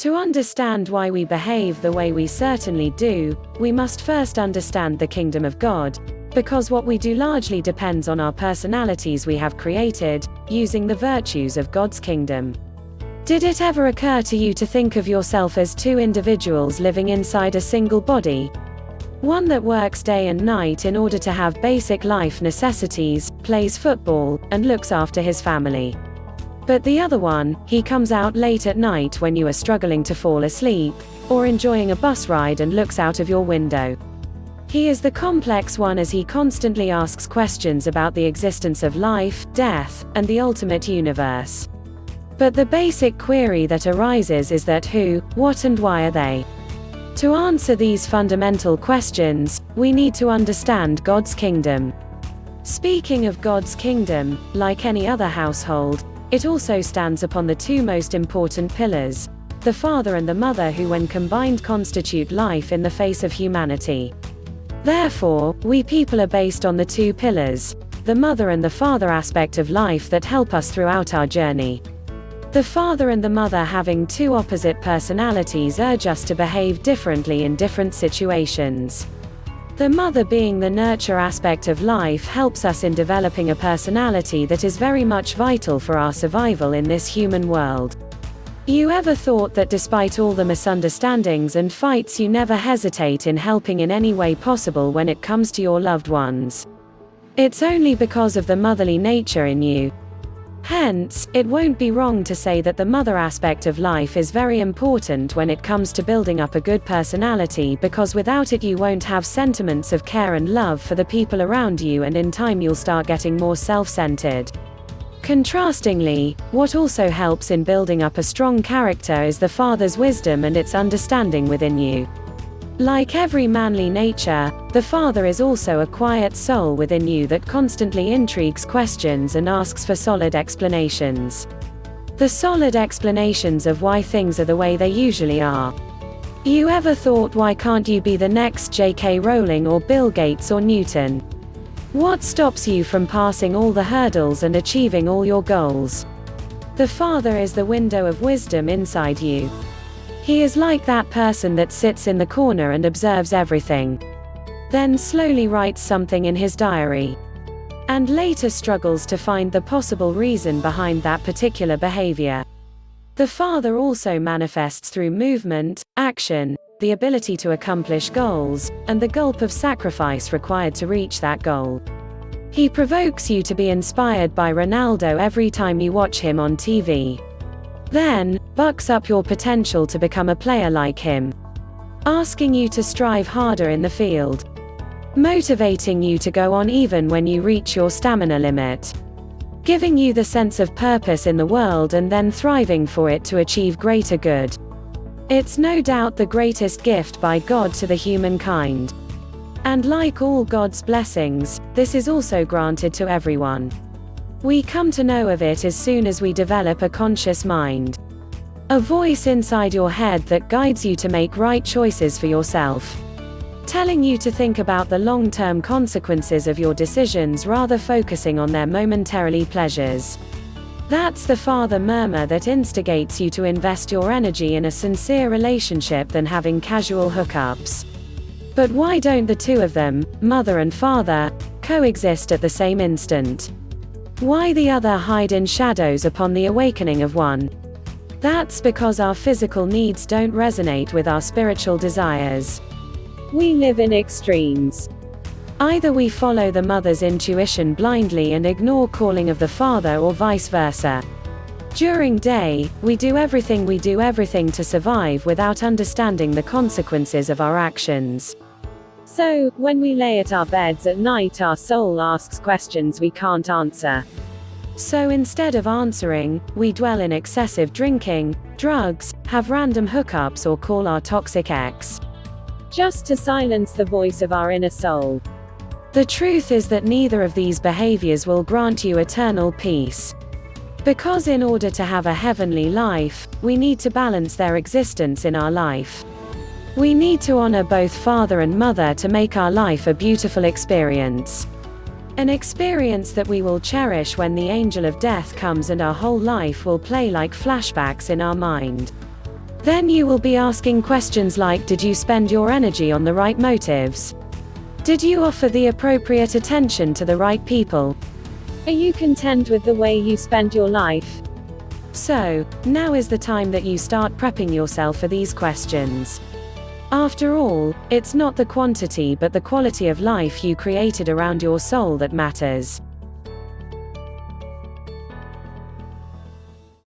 To understand why we behave the way we certainly do, we must first understand the kingdom of God, because what we do largely depends on our personalities we have created, using the virtues of God's kingdom. Did it ever occur to you to think of yourself as two individuals living inside a single body? One that works day and night in order to have basic life necessities, plays football, and looks after his family. But the other one, he comes out late at night when you are struggling to fall asleep, or enjoying a bus ride and looks out of your window. He is the complex one as he constantly asks questions about the existence of life, death, and the ultimate universe. But the basic query that arises is that who, what and why are they? To answer these fundamental questions, we need to understand God's kingdom. Speaking of God's kingdom, like any other household, it also stands upon the two most important pillars, the father and the mother, who when combined constitute life in the face of humanity. Therefore, we people are based on the two pillars, the mother and the father aspect of life that help us throughout our journey. The father and the mother, having two opposite personalities, urge us to behave differently in different situations. The mother, being the nurture aspect of life, helps us in developing a personality that is very much vital for our survival in this human world. You ever thought that despite all the misunderstandings and fights, you never hesitate in helping in any way possible when it comes to your loved ones? It's only because of the motherly nature in you. Hence, it won't be wrong to say that the mother aspect of life is very important when it comes to building up a good personality, because without it you won't have sentiments of care and love for the people around you, and in time you'll start getting more self-centered. Contrastingly, what also helps in building up a strong character is the father's wisdom and its understanding within you. Like every manly nature, the father is also a quiet soul within you that constantly intrigues, questions, and asks for solid explanations. The solid explanations of why things are the way they usually are. You ever thought, why can't you be the next J.K. Rowling or Bill Gates or Newton? What stops you from passing all the hurdles and achieving all your goals? The father is the window of wisdom inside you. He is like that person that sits in the corner and observes everything, then slowly writes something in his diary, and later struggles to find the possible reason behind that particular behavior. The father also manifests through movement, action, the ability to accomplish goals, and the gulp of sacrifice required to reach that goal. He provokes you to be inspired by Ronaldo every time you watch him on TV. Then, bucks up your potential to become a player like him, asking you to strive harder in the field, motivating you to go on even when you reach your stamina limit, giving you the sense of purpose in the world, and then thriving for it to achieve greater good. It's no doubt the greatest gift by God to the humankind. And like all God's blessings, this is also granted to everyone. We come to know of it as soon as we develop a conscious mind. A voice inside your head that guides you to make right choices for yourself, telling you to think about the long-term consequences of your decisions rather focusing on their momentarily pleasures. That's the father murmur that instigates you to invest your energy in a sincere relationship than having casual hookups. But why don't the two of them, mother and father, coexist at the same instant? Why the other hide in shadows upon the awakening of one? That's because our physical needs don't resonate with our spiritual desires. We live in extremes. Either we follow the mother's intuition blindly and ignore calling of the father, or vice versa. During day, we do everything to survive without understanding the consequences of our actions. So, when we lay at our beds at night, our soul asks questions we can't answer. So instead of answering, we dwell in excessive drinking, drugs, have random hookups, or call our toxic ex, just to silence the voice of our inner soul. The truth is that neither of these behaviors will grant you eternal peace. Because in order to have a heavenly life, we need to balance their existence in our life. We need to honor both father and mother to make our life a beautiful experience. An experience that we will cherish when the angel of death comes, and our whole life will play like flashbacks in our mind. Then you will be asking questions like, did you spend your energy on the right motives? Did you offer the appropriate attention to the right people? Are you content with the way you spent your life? So, now is the time that you start prepping yourself for these questions. After all, it's not the quantity but the quality of life you created around your soul that matters.